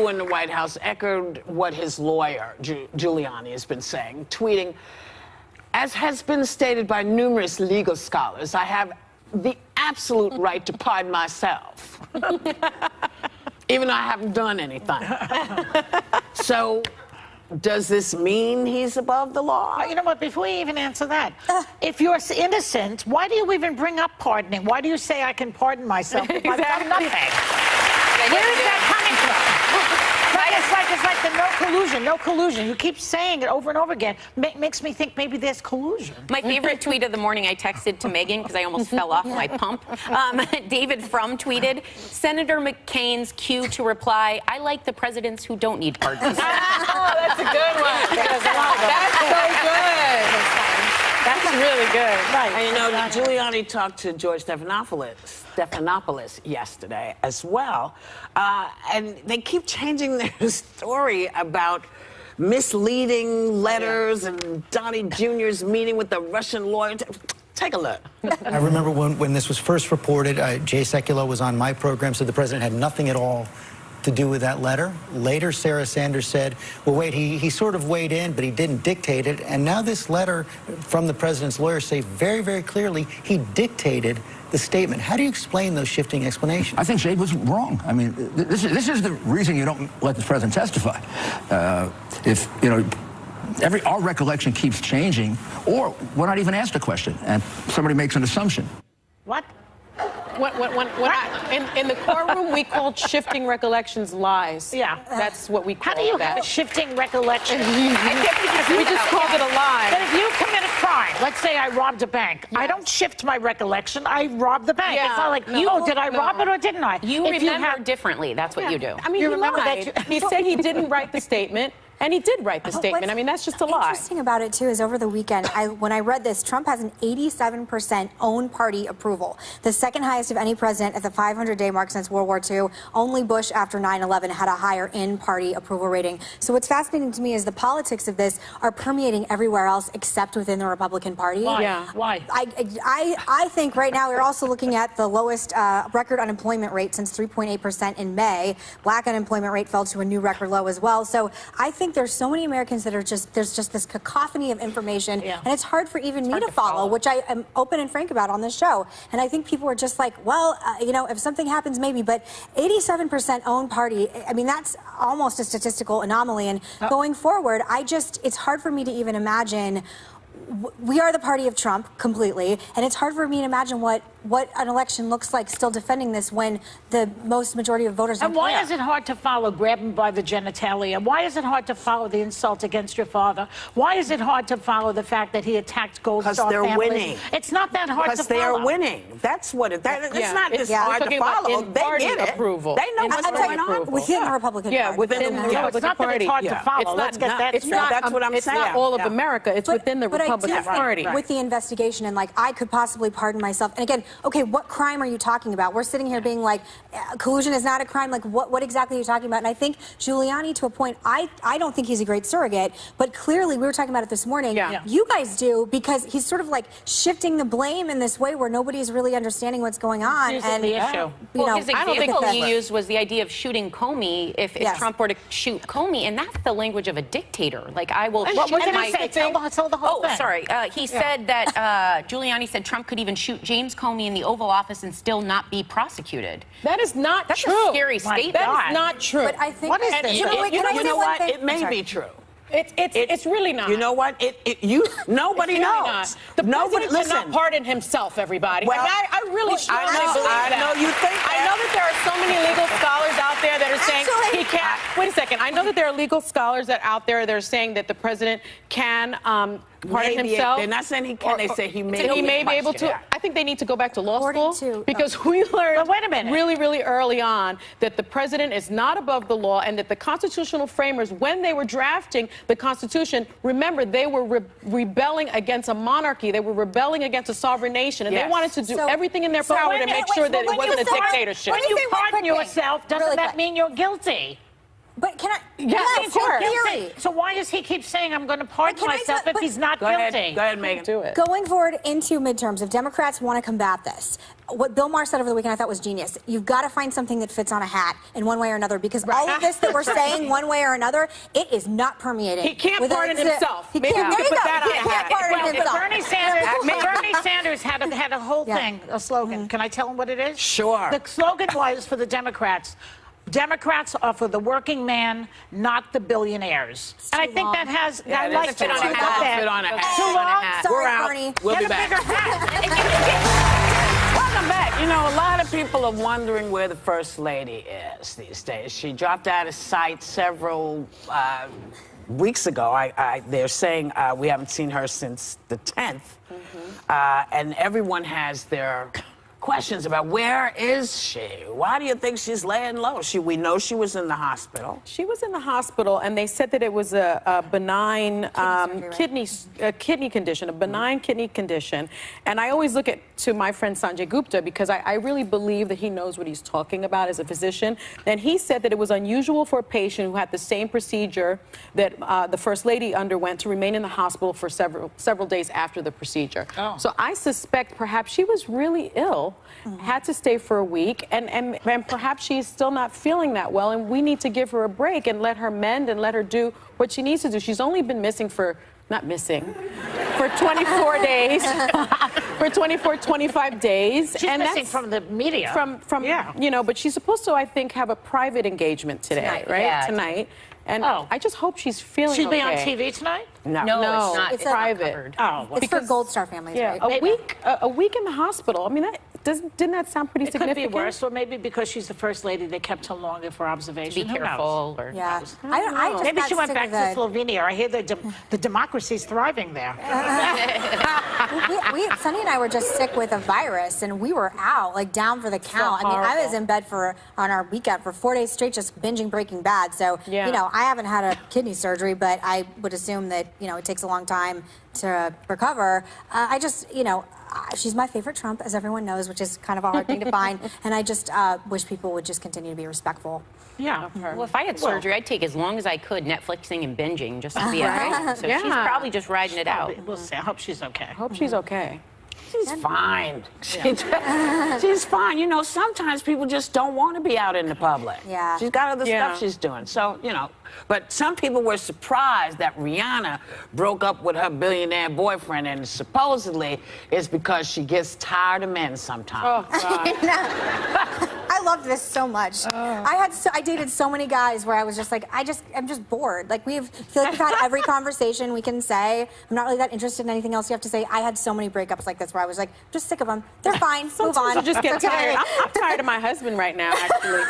who in the White House echoed what his lawyer, Giuliani, has been saying, tweeting, "As has been stated by numerous legal scholars, I have the absolute right to pardon myself, even though I haven't done anything." So, does this mean he's above the law? You know what, before you even answer that, if you're innocent, why do you even bring up pardoning? Why do you say I can pardon myself if I've done nothing? Where is that coming from? It's like the no collusion. You keep saying it over and over again. Makes me think maybe there's collusion. My favorite tweet of the morning, I texted to Meghan because I almost fell off my pump. David Frum tweeted, "Senator McCain's cue to reply, I like the presidents who don't need pardons." Oh, that's a good one. That's so good. That's really good. Right. And you know, Giuliani talked to George Stephanopoulos yesterday as well. And they keep changing their story about misleading letters and Donnie Jr.'s meeting with the Russian lawyer. Take a look. I remember when this was first reported, Jay Sekulow was on my program, said the president had nothing at all to do with that letter. Later, Sarah Sanders said, well, wait, he sort of weighed in, but he didn't dictate it. And now this letter from the president's lawyers say very, very clearly he dictated the statement. How do you explain those shifting explanations? I think Jay was wrong. I mean, this is the reason you don't let the president testify. If, you know, our recollection keeps changing, or we're not even asked a question, and somebody makes an assumption. What? In the courtroom, we called shifting recollections lies. Yeah. That's what we call How do you that. have a shifting recollection? We just called it a lie. But if you commit a crime, let's say I robbed a bank, I don't shift my recollection, I robbed the bank. Yeah. It's not like, did I rob it or didn't I? You remember differently. That's what you do. I mean, You he remember lied. that He said he didn't write the statement. And he did write the statement. I mean, that's just a lie. What's interesting about it, too, is over the weekend, when I read this, Trump has an 87% own party approval, the second highest of any president at the 500-day mark since World War II. Only Bush, after 9/11, had a higher in-party approval rating. So what's fascinating to me is the politics of this are permeating everywhere else except within the Republican Party. Why? Yeah. Why? I think right now we're also looking at the lowest record unemployment rate since 3.8% in May. Black unemployment rate fell to a new record low as well. So I think there's so many Americans that are there's just this cacophony of information, and it's hard for even me to follow, which I am open and frank about on this show. And I think people are just like, well, you know, if something happens, maybe. But 87% own party, I mean, that's almost a statistical anomaly. And going forward, it's hard for me to even imagine. We are the party of Trump completely, and it's hard for me to imagine what an election looks like still defending this when the most majority of voters don't And why care. is it hard to follow grab him by the genitalia? Why is it hard to follow the insult against your father? Why is it hard to follow the fact that he attacked Gold Star Because they're families? winning. It's not that hard to Because follow. they are winning. That's what it is. It's not this hard to We're talking about follow. They in-party get it. approval. They know what's going on. Within the Republican Party. Yeah, within the No, it's Republican not that Party. it's hard to follow. It's Let's get that it's straight. not, That's what I'm it's saying. not all of America. It's within the Republican Party. With the investigation and, like, I could possibly pardon myself. And again, okay, what crime are you talking about? We're sitting here being like, collusion is not a crime. Like, what exactly are you talking about? And I think Giuliani, to a point, I don't think he's a great surrogate, but clearly, we were talking about it this morning. Yeah. You guys do, because he's sort of like shifting the blame in this way where nobody's really understanding what's going on. Here's the issue. Well, his example he used was the idea of shooting Comey if Trump were to shoot Comey, and that's the language of a dictator. Like, I will What shoot did my... he say? Tell the whole thing. Sorry. He said that Giuliani said Trump could even shoot James Comey in the Oval Office and still not be prosecuted. That is not That's true. a scary statement. That is not true. But I think... What is this? You know what? It may be true. It's really not. You know what? Nobody knows. The Nobody president cannot pardon himself, everybody. Well, I really strongly believe that. I know you think that. I know that there are so many legal scholars out there that are saying he can't. Wait a second. I know that there are legal scholars out there that are saying that the president can pardon himself. They're not saying he can. They say he may. He may be able to. I think they need to go back to law According school to- because we learned wait a minute. really, really early on that the president is not above the law and that the constitutional framers, when they were drafting the Constitution, remember they were rebelling against a monarchy. They were rebelling against a sovereign nation, and they wanted to do everything in their power to make sure that it wasn't a dictatorship. When you pardon yourself, doesn't Really that quick. mean you're guilty? But can I? Yes, of course. guilty. So why does he keep saying I'm going to pardon But can I myself tell- if he's not Go guilty? ahead. Go ahead, Megan. Do it. Going forward into midterms, if Democrats want to combat this, what Bill Maher said over the weekend I thought was genius. You've got to find something that fits on a hat in one way or another, because all of this that we're saying one way or another, it is not permeating. He can't with pardon himself. He Maybe can't, we there you could go. put that on He a can't hat. pardon Well, himself. Bernie Sanders had a whole Yeah. thing, a slogan. Can I tell him what it is? Sure. The slogan was for the Democrats. Democrats are for the working man, not the billionaires. And I think that has, I it like is that. too long. Too bad. Fit on a hat. Too long? Sorry, We're out. Bernie. We'll be Get a back. bigger hat. Welcome back. You know, a lot of people are wondering where the First Lady is these days. She dropped out of sight several weeks ago. They're saying we haven't seen her since the 10th. And everyone has their questions about where is she? Why do you think she's laying low? We know she was in the hospital. She was in the hospital, and they said that it was a benign kidney condition, a benign kidney condition. And I always look to my friend Sanjay Gupta, because I really believe that he knows what he's talking about as a physician. And he said that it was unusual for a patient who had the same procedure that the First Lady underwent to remain in the hospital for several days after the procedure. Oh. So I suspect perhaps she was really ill, had to stay for a week, and perhaps she's still not feeling that well, and we need to give her a break and let her mend and let her do what she needs to do. She's only been missing for 24 days, for 25 days. She's and missing that's from the media. yeah. You know, but she's supposed to, I think, have a private engagement today, Tonight, right? yeah. Tonight. And Oh. I just hope she's feeling She'll be on okay. TV tonight? No, No, it's not. it's It's private. covered. Oh, well, It's for Gold Star families, Yeah, right? a week in the hospital. I mean, didn't that sound pretty it could significant? be worse, or maybe because she's the First Lady, they kept her longer for observation. Be Who knows? careful. Or Yeah. I just Maybe got she went sick back of to Slovenia. I hear the democracy's thriving there. Sonny and I were just sick with a virus, and we were out, like down for the count. I mean, I was in bed on our weekend for 4 days straight, just binging Breaking Bad. So, Yeah. you know, I haven't had a kidney surgery, but I would assume that, you know, it takes a long time to recover. I just, you know, she's my favorite Trump, as everyone knows, which is kind of a hard thing to find. And I just wish people would just continue to be respectful. Yeah. Well, if I had surgery, I'd take as long as I could Netflixing and binging just to be okay. So Yeah. she's probably just riding it out. We'll see. I hope she's okay. I hope she's okay. She's fine. She's fine. You know, sometimes people just don't want to be out in the public. Yeah. She's got other Yeah. stuff she's doing. So, you know, but some people were surprised that Rihanna broke up with her billionaire boyfriend, and supposedly it's because she gets tired of men sometimes. Oh, God. I loved this so much. I dated so many guys where I was just like, I'm just bored. Like I feel like we've had every conversation we can say. I'm not really that interested in anything else you have to say. I had so many breakups like this where I was like, just sick of them. They're fine. Move on. You just get It's okay. tired. I'm tired of my husband right now, actually.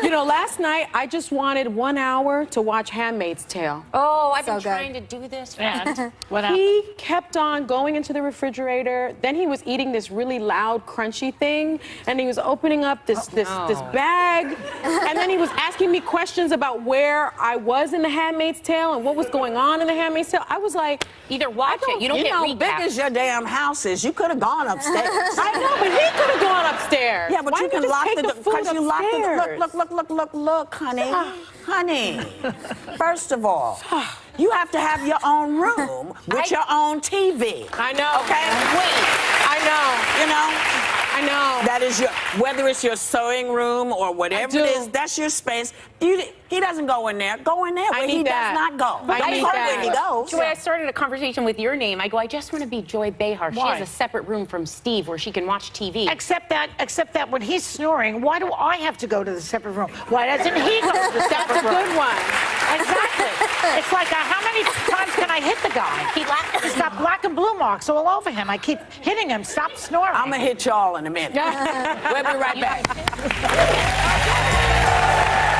You know, last night I just wanted 1 hour to watch Handmaid's Tale. Oh, I've been So good. trying to do this. And what happened? He kept on going into the refrigerator. Then he was eating this really loud, crunchy thing, and he was opening up this bag. And then he was asking me questions about where I was in The Handmaid's Tale and what was going on in The Handmaid's Tale. I was like, Either watch it. You don't You get know, big recaps. as your damn house is, you could have gone upstairs. I know, but he could have gone upstairs. Yeah, but Why you didn't can lock take the door food because you locked the door. upstairs? Look, honey. Honey, first of all, you have to have your own room with your own TV. I know. Okay? Wait. I know. You know? I know. That is whether it's your sewing room or whatever do. it is, that's your space. He doesn't go in there. Go in there where he need that. does not go. I Don't need hurt that. when he goes. Joy, I started a conversation with your name. I go, I just want to be Joy Behar. She Why? has a separate room from Steve where she can watch TV. Except that when he's snoring, why do I have to go to the separate room? Why doesn't he go to the That's separate a room? good one. Exactly. It's like, how many times can I hit the guy? He's got black and blue marks all over him. I keep hitting him. Stop snoring. I'm going to hit y'all in a minute. We'll be right back.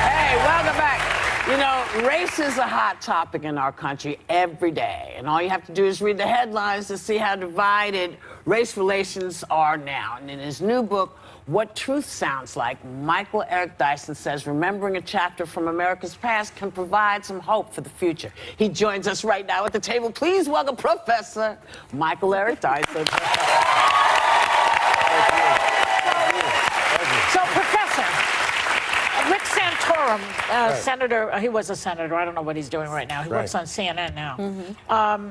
Hey, welcome back. You know, race is a hot topic in our country every day. And all you have to do is read the headlines to see how divided race relations are now. And in his new book, What Truth Sounds Like, Michael Eric Dyson says remembering a chapter from America's past can provide some hope for the future. He joins us right now at the table. Please welcome Professor Michael Eric Dyson. So, Professor, Rick Santorum Senator, he was a senator. I don't know what he's doing right now. He works on CNN now.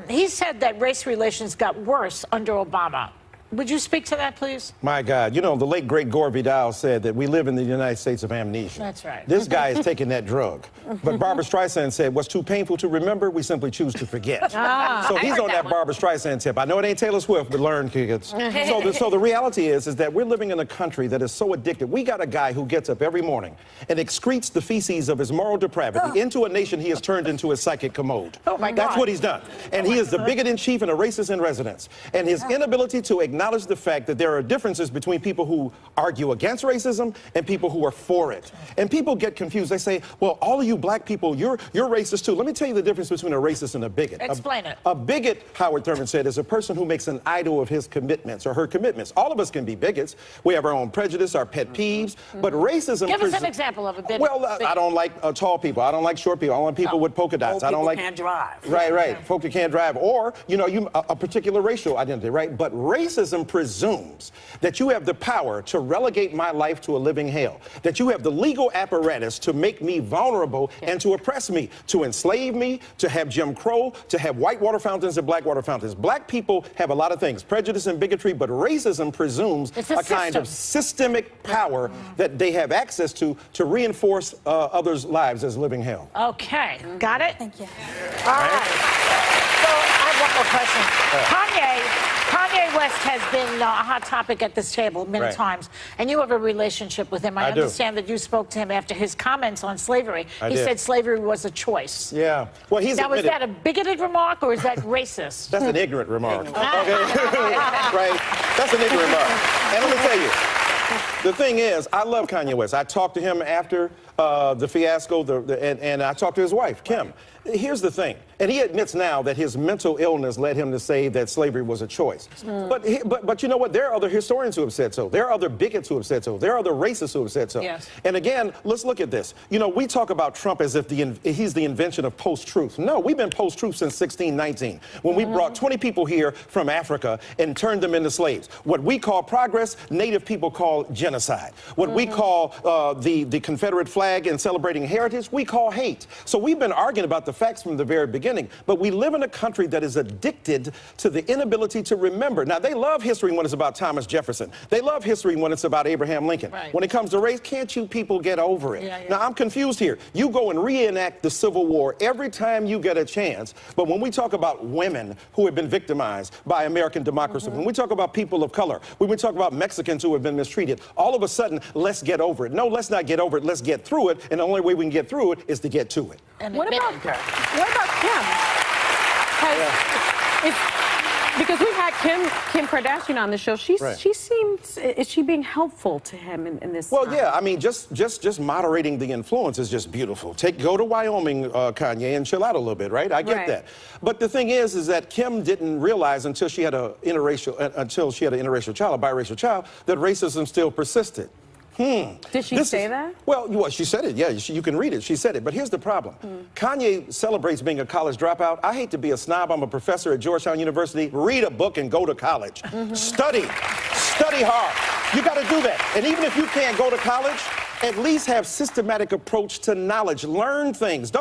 He said that race relations got worse under Obama. Would you speak to that, please? My God. You know, the late, great Gore Vidal said that we live in the United States of amnesia. That's right. This guy is taking that drug. But Barbara Streisand said, what's too painful to remember, we simply choose to forget. So he's on that Barbara Streisand tip. I know it ain't Taylor Swift, but learn, kids. So the reality is that we're living in a country that is so addicted. We got a guy who gets up every morning and excretes the feces of his moral depravity into a nation he has turned into a psychic commode. Oh, my God. That's what he's done. And he is the bigot in chief and a racist in residence. And his inability to acknowledge the fact that there are differences between people who argue against racism and people who are for it. And people get confused. They say, well, all of you black people, you're racist too. Let me tell you the difference between a racist and a bigot. Explain it. A bigot, Howard Thurman said, is a person who makes an idol of his commitments or her commitments. All of us can be bigots. We have our own prejudice, our pet peeves, but racism... Give us an example of a bigot. Well, I don't like tall people. I don't like short people. I don't like people with polka dots. I don't like... can't drive. Right. Folk that can't drive. Or, you know, a particular racial identity, right? But racism presumes that you have the power to relegate my life to a living hell, that you have the legal apparatus to make me vulnerable and to oppress me, to enslave me, to have Jim Crow, to have white water fountains and black water fountains. Black people have a lot of things, prejudice and bigotry, but racism presumes a kind of systemic power that they have access to reinforce others' lives as living hell. Okay, got it? Thank you. All right. So I have one more question. Kanye West has been a hot topic at this table many times, and you have a relationship with him. I understand that you spoke to him after his comments on slavery. He said slavery was a choice. Yeah. Well, he's now, was that a bigoted remark or is that racist? That's an ignorant remark. Okay? Right? That's an ignorant remark. And let me tell you, the thing is, I love Kanye West. I talked to him after the fiasco, and I talked to his wife, Kim. Here's the thing, and he admits now that his mental illness led him to say that slavery was a choice. But you know what? There are other historians who have said so. There are other bigots who have said so. There are other racists who have said so. Yes. And again, let's look at this. You know, we talk about Trump as if he's the invention of post-truth. No, we've been post-truth since 1619, when we brought 20 people here from Africa and turned them into slaves. What we call progress, Native people call genocide. What we call the Confederate flag and celebrating heritage, we call hate. So we've been arguing about the facts from the very beginning, but we live in a country that is addicted to the inability to remember. Now, they love history when it's about Thomas Jefferson. They love history when it's about Abraham Lincoln. Right. When it comes to race, can't you people get over it? Yeah. Now, I'm confused here. You go and reenact the Civil War every time you get a chance, but when we talk about women who have been victimized by American democracy, when we talk about people of color, when we talk about Mexicans who have been mistreated, all of a sudden, let's get over it. No, let's not get over it. Let's get through it, and the only way we can get through it is to get to it. And What about Kim? Because we've had Kim Kardashian on the show. She seems, is she being helpful to him in this? Well, yeah. I mean, just moderating the influence is just beautiful. go to Wyoming, Kanye, and chill out a little bit, right? I get that. But the thing is that Kim didn't realize until she had an interracial child, a biracial child, that racism still persisted. Did she say that? Well, she said it, yeah. You can read it. She said it. But here's the problem. Kanye celebrates being a college dropout. I hate to be a snob. I'm a professor at Georgetown University. Read a book and go to college. Study hard. You got to do that. And even if you can't go to college, at least have systematic approach to knowledge. Learn things.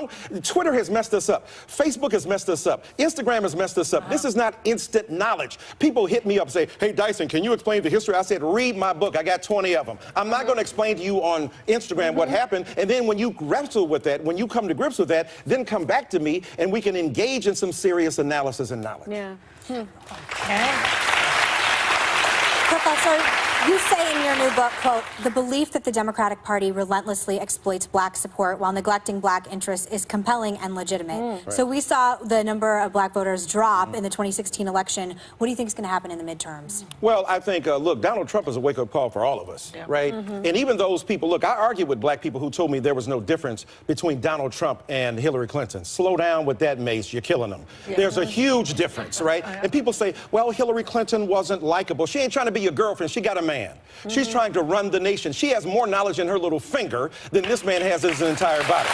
Twitter has messed us up. Facebook has messed us up. Instagram has messed us up. This is not instant knowledge. People hit me up and say, hey, Dyson, can you explain the history? I said, read my book. I got 20 of them. I'm not going to explain to you on Instagram what happened. And then when you wrestle with that, when you come to grips with that, then come back to me and we can engage in some serious analysis and knowledge. Yeah. Professor, you say in your new book, quote, the belief that the Democratic Party relentlessly exploits black support while neglecting black interests is compelling and legitimate. So we saw the number of black voters drop in the 2016 election. What do you think is going to happen in the midterms? Well, I think, look, Donald Trump is a wake-up call for all of us, right? And even those people, look, I argue with black people who told me there was no difference between Donald Trump and Hillary Clinton. Slow down with that, Mace, you're killing them. There's a huge difference, right? And people say, well, Hillary Clinton wasn't likable. She ain't trying to be your girlfriend. She got a man. She's trying to run the nation. She has more knowledge in her little finger than this man has in his entire body.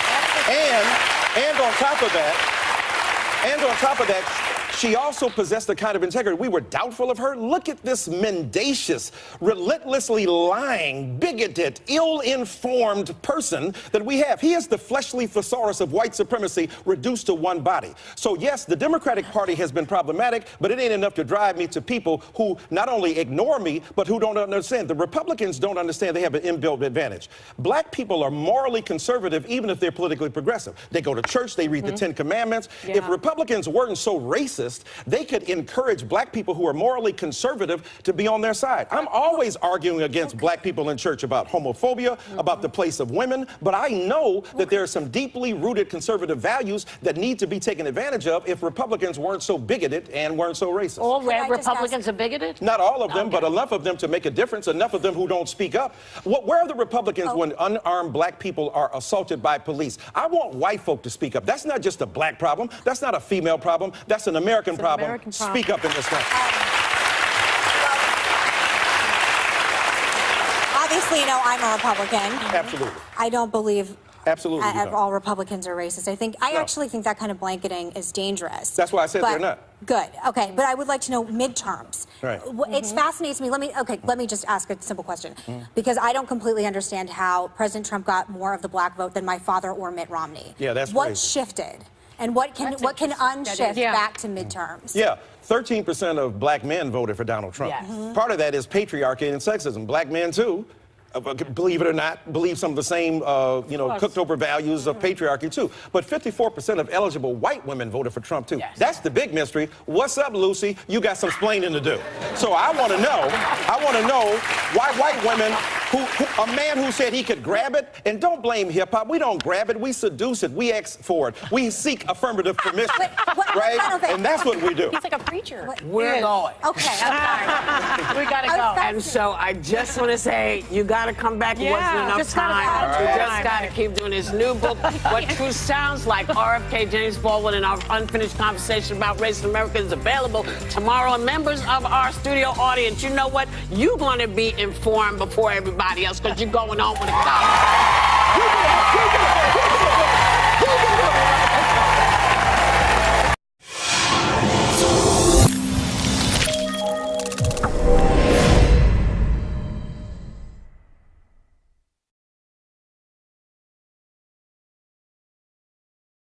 And on top of that, She also possessed a kind of integrity. We were doubtful of her. Look at this mendacious, relentlessly lying, bigoted, ill-informed person that we have. He is the fleshly thesaurus of white supremacy reduced to one body. So yes, the Democratic Party has been problematic, but it ain't enough to drive me to people who not only ignore me, but who don't understand. The Republicans don't understand they have an inbuilt advantage. Black people are morally conservative even if they're politically progressive. They go to church, they read the Ten Commandments. Yeah. If Republicans weren't so racist, they could encourage black people who are morally conservative to be on their side. I'm always arguing against black people in church about homophobia, about the place of women, but I know that there are some deeply rooted conservative values that need to be taken advantage of if Republicans weren't so bigoted and weren't so racist. All Republicans are bigoted? Not all of them, but enough of them to make a difference, enough of them who don't speak up. Where are the Republicans when unarmed black people are assaulted by police? I want white folk to speak up. That's not just a black problem. That's not a female problem. That's an American problem. Speak up in this country. Obviously, you know, I'm a Republican. Absolutely. I don't believe Absolutely. all Republicans are racist. I actually think that kind of blanketing is dangerous. That's why I said they're not. Good. Okay, but I would like to know midterms. Right. It fascinates me. Let me just ask a simple question, because I don't completely understand how President Trump got more of the black vote than my father or Mitt Romney. Yeah, that's what crazy. shifted, and what can unshift back to midterms? Yeah. 13% of black men voted for Donald Trump. Yes. Part of that is patriarchy and sexism. Black men, too, believe it or not, believe some of the same, cooked over values of patriarchy, too. But 54% of eligible white women voted for Trump, too. Yes. That's the big mystery. What's up, Lucy? You got some explaining to do. So I want to know why white women, a man who said he could grab it, and don't blame hip-hop. We don't grab it. We seduce it. We ask for it. We seek affirmative permission, right? And that's what we do. He's like a preacher. We're going. Okay, I'm sorry. We gotta go. And so I just want to say, you got to come back. It wasn't enough just gotta time. come We back. just got to keep doing his new book, What Truth Sounds Like. RFK, James Baldwin, and our unfinished conversation about race in America is available tomorrow. And members of our studio audience, you know what? You're going to be informed before everybody else because you're going on with a cop.